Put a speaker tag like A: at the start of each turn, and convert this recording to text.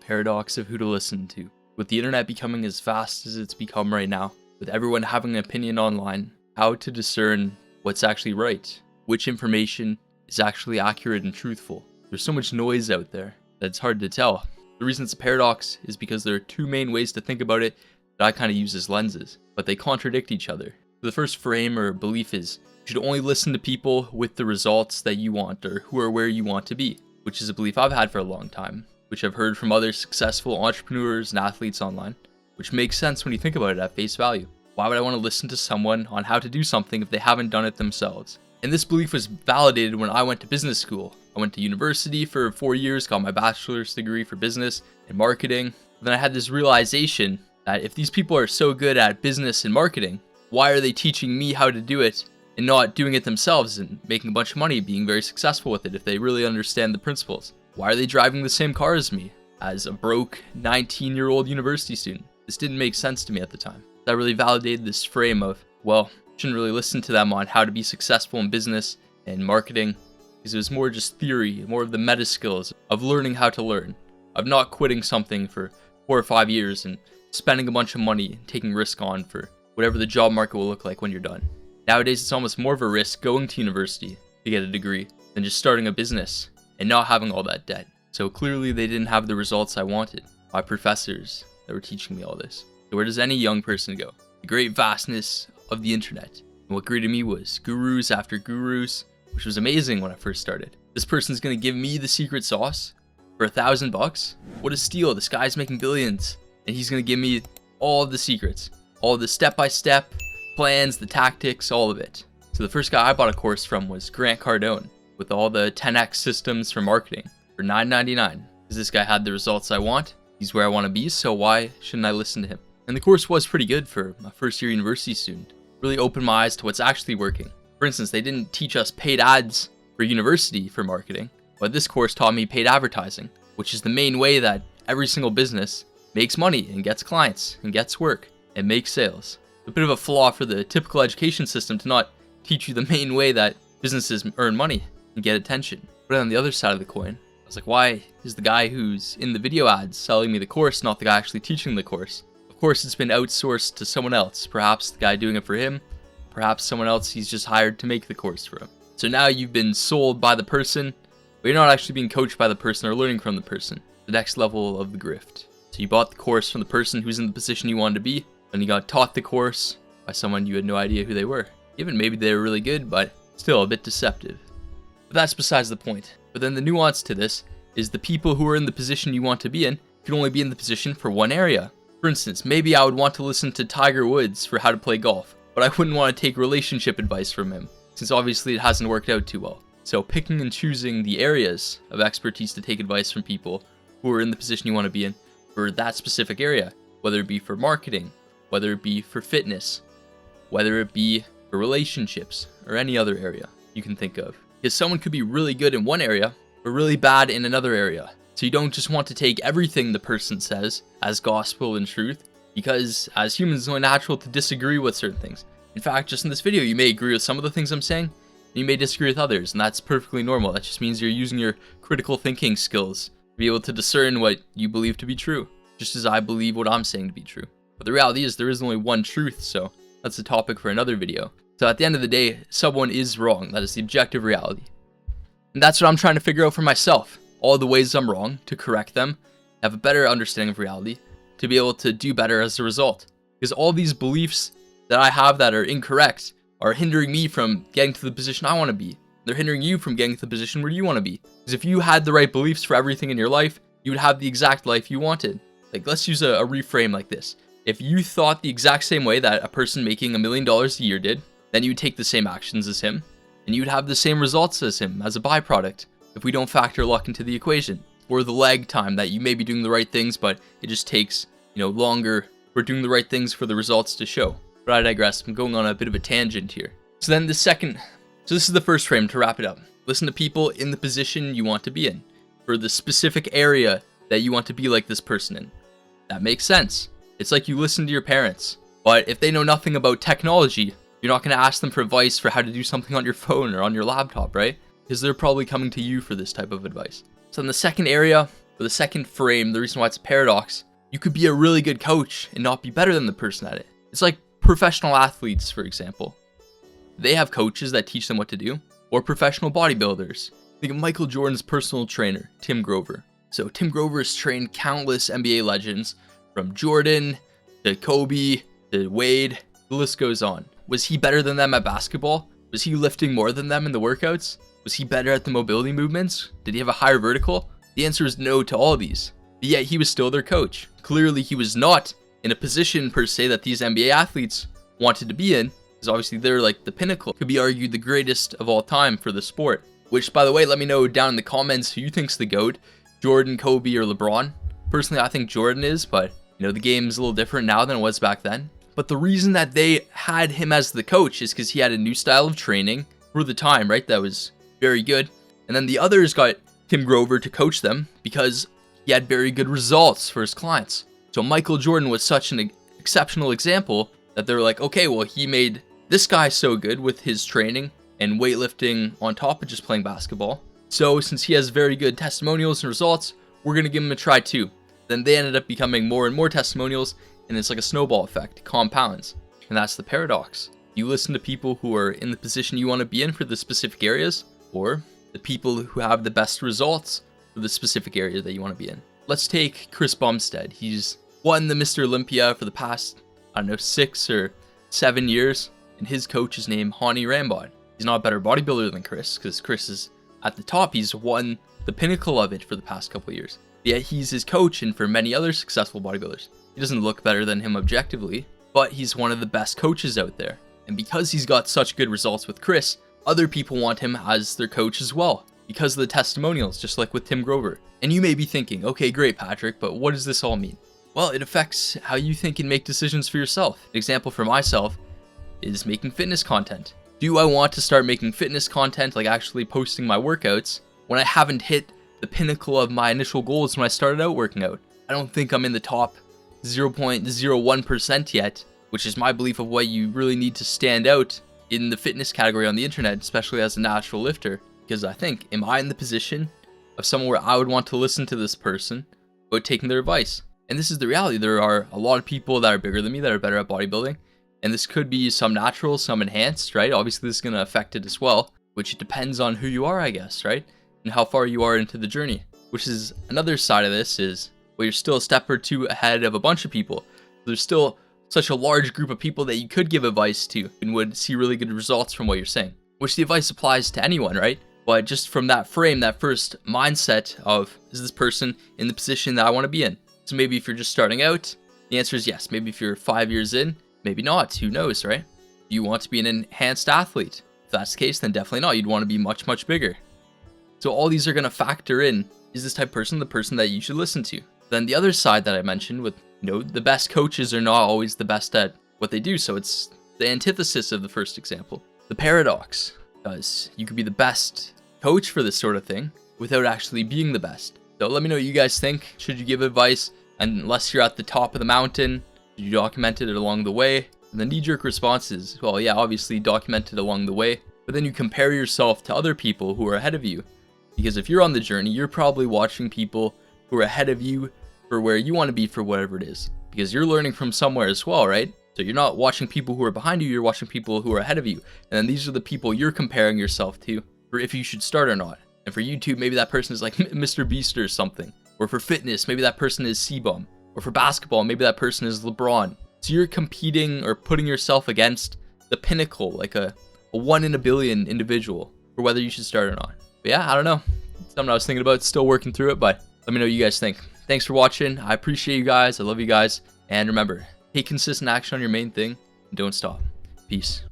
A: paradox of who to listen to. With the internet becoming as fast as it's become right now, with everyone having an opinion online, how to discern what's actually right, which information is actually accurate and truthful. There's so much noise out there that it's hard to tell. The reason it's a paradox is because there are two main ways to think about it that I kind of use as lenses, but they contradict each other. The first frame or belief is you should only listen to people with the results that you want or who are where you want to be, which is a belief I've had for a long time, which I've heard from other successful entrepreneurs and athletes online, which makes sense when you think about it at face value. Why would I want to listen to someone on how to do something if they haven't done it themselves? And this belief was validated when I went to business school. I went to university for 4 years, got my bachelor's degree for business and marketing. Then I had this realization that if these people are so good at business and marketing, why are they teaching me how to do it and not doing it themselves and making a bunch of money, being very successful with it if they really understand the principles? Why are they driving the same car as me, as a broke 19-year-old university student? This didn't make sense to me at the time. That really validated this frame of, well, shouldn't really listen to them on how to be successful in business and marketing, because it was more just theory, more of the meta skills of learning how to learn, of not quitting something for 4 or 5 years and spending a bunch of money and taking risk on for whatever the job market will look like when you're done. Nowadays, it's almost more of a risk going to university to get a degree than just starting a business and not having all that debt. So clearly they didn't have the results I wanted. My professors that were teaching me all this. So where does any young person go? The great vastness of the internet. And what greeted me was gurus after gurus, which was amazing when I first started. This person's gonna give me the secret sauce for $1,000? What a steal, this guy's making billions. And he's gonna give me all of the secrets, all of the step-by-step plans, the tactics, all of it. So the first guy I bought a course from was Grant Cardone, with all the 10x systems for marketing for $9.99. Because this guy had the results I want, he's where I want to be, so why shouldn't I listen to him? And the course was pretty good for a first year university student. Really opened my eyes to what's actually working. For instance, they didn't teach us paid ads for university for marketing, but this course taught me paid advertising, which is the main way that every single business makes money and gets clients and gets work and makes sales. A bit of a flaw for the typical education system to not teach you the main way that businesses earn money and get attention. But on the other side of the coin, I was like, why is the guy who's in the video ads selling me the course not the guy actually teaching the course? Of course, it's been outsourced to someone else. Perhaps the guy doing it for him, perhaps someone else he's just hired to make the course for him. So now you've been sold by the person, but you're not actually being coached by the person or learning from the person. The next level of the grift. So you bought the course from the person who's in the position you wanted to be, and you got taught the course by someone you had no idea who they were. Even maybe they were really good, but still a bit deceptive. But that's besides the point. But then the nuance to this is the people who are in the position you want to be in can only be in the position for one area. For instance, maybe I would want to listen to Tiger Woods for how to play golf, but I wouldn't want to take relationship advice from him, since obviously it hasn't worked out too well. So picking and choosing the areas of expertise to take advice from people who are in the position you want to be in for that specific area, whether it be for marketing, whether it be for fitness, whether it be for relationships, or any other area you can think of. Because someone could be really good in one area, but really bad in another area. So you don't just want to take everything the person says as gospel and truth, because as humans it's only natural to disagree with certain things. In fact, just in this video, you may agree with some of the things I'm saying, and you may disagree with others, and that's perfectly normal. That just means you're using your critical thinking skills to be able to discern what you believe to be true, just as I believe what I'm saying to be true. But the reality is there is only one truth, so that's a topic for another video. So at the end of the day, someone is wrong. That is the objective reality. And that's what I'm trying to figure out for myself. All the ways I'm wrong, to correct them, have a better understanding of reality, to be able to do better as a result. Because all these beliefs that I have that are incorrect are hindering me from getting to the position I want to be. They're hindering you from getting to the position where you want to be. Because if you had the right beliefs for everything in your life, you would have the exact life you wanted. Like, let's use a reframe like this. If you thought the exact same way that a person making $1 million a year did, then you would take the same actions as him, and you would have the same results as him as a byproduct, if we don't factor luck into the equation, or the lag time that you may be doing the right things, but it just takes, longer for doing the right things for the results to show. But I digress, I'm going on a bit of a tangent here. So this is the first frame to wrap it up. Listen to people in the position you want to be in, for the specific area that you want to be like this person in. That makes sense. It's like you listen to your parents, but if they know nothing about technology, you're not going to ask them for advice for how to do something on your phone or on your laptop, right? Because they're probably coming to you for this type of advice. So in the second area, But the second frame, the reason why it's a paradox, you could be a really good coach and not be better than the person at it. It's like professional athletes, for example. They have coaches that teach them what to do, or professional bodybuilders. Think of Michael Jordan's personal trainer, Tim Grover. So Tim Grover has trained countless NBA legends, from Jordan to Kobe to Wade, the list goes on. Was he better than them at basketball? Was he lifting more than them in the workouts? Was he better at the mobility movements? Did he have a higher vertical? The answer is no to all of these. But yet he was still their coach. Clearly he was not in a position per se that these NBA athletes wanted to be in, because obviously they're like the pinnacle. Could be argued the greatest of all time for the sport. Which, by the way, let me know down in the comments who you think's the GOAT, Jordan, Kobe, or LeBron. Personally, I think Jordan is, but you know, the game's a little different now than it was back then. But the reason that they had him as the coach is because he had a new style of training for the time, right? That was very good. And then the others got Tim Grover to coach them because he had very good results for his clients. So Michael Jordan was such an exceptional example that they were like, okay, well, he made this guy so good with his training and weightlifting on top of just playing basketball. So since he has very good testimonials and results, we're going to give him a try too. Then they ended up becoming more and more testimonials, and it's like a snowball effect, compounds. And that's the paradox. You listen to people who are in the position you want to be in for the specific areas, or the people who have the best results for the specific area that you want to be in. Let's take Chris Bumstead. He's won the Mr. Olympia for the past, 6 or 7 years, and his coach is named Hani Rambod. He's not a better bodybuilder than Chris, because Chris is at the top. He's won the pinnacle of it for the past couple of years. Yet he's his coach, and for many other successful bodybuilders. He doesn't look better than him objectively, but he's one of the best coaches out there. And because he's got such good results with Chris, other people want him as their coach as well, because of the testimonials, just like with Tim Grover. And you may be thinking, okay, great, Patrick, but what does this all mean? Well, it affects how you think and make decisions for yourself. An example for myself is making fitness content. Do I want to start making fitness content, like actually posting my workouts, when I haven't hit the pinnacle of my initial goals when I started out working out? I don't think I'm in the top 0.01% yet, which is my belief of what you really need to stand out in the fitness category on the internet, especially as a natural lifter. Because I think, am I in the position of someone where I would want to listen to this person about taking their advice? And this is the reality. There are a lot of people that are bigger than me that are better at bodybuilding. And this could be some natural, some enhanced, right? Obviously, this is going to affect it as well, which depends on who you are, I guess, right? And how far you are into the journey. Which is another side of this is, well, you're still a step or two ahead of a bunch of people. There's still such a large group of people that you could give advice to and would see really good results from what you're saying. Which the advice applies to anyone, right? But just from that frame, that first mindset of, is this person in the position that I want to be in? So maybe if you're just starting out, the answer is yes. Maybe if you're 5 years in, maybe not. Who knows, right? You want to be an enhanced athlete. If that's the case, then definitely not. You'd want to be much, much bigger. So all these are going to factor in, is this type of person the person that you should listen to? Then the other side that I mentioned with, the best coaches are not always the best at what they do. So it's the antithesis of the first example. The paradox, because you could be the best coach for this sort of thing without actually being the best. So let me know what you guys think. Should you give advice? And unless you're at the top of the mountain, you documented it along the way. And the knee-jerk response is, well, yeah, obviously documented along the way. But then you compare yourself to other people who are ahead of you. Because if you're on the journey, you're probably watching people who are ahead of you for where you want to be for whatever it is. Because you're learning from somewhere as well, right? So you're not watching people who are behind you, you're watching people who are ahead of you. And then these are the people you're comparing yourself to for if you should start or not. And for YouTube, maybe that person is like Mr. Beast or something. Or for fitness, maybe that person is C-Bum. Or for basketball, maybe that person is LeBron. So you're competing or putting yourself against the pinnacle, like a 1 in a billion individual, for whether you should start or not. But yeah, I don't know. It's something I was thinking about, still working through it, but let me know what you guys think. Thanks for watching. I appreciate you guys. I love you guys. And remember, take consistent action on your main thing and don't stop. Peace.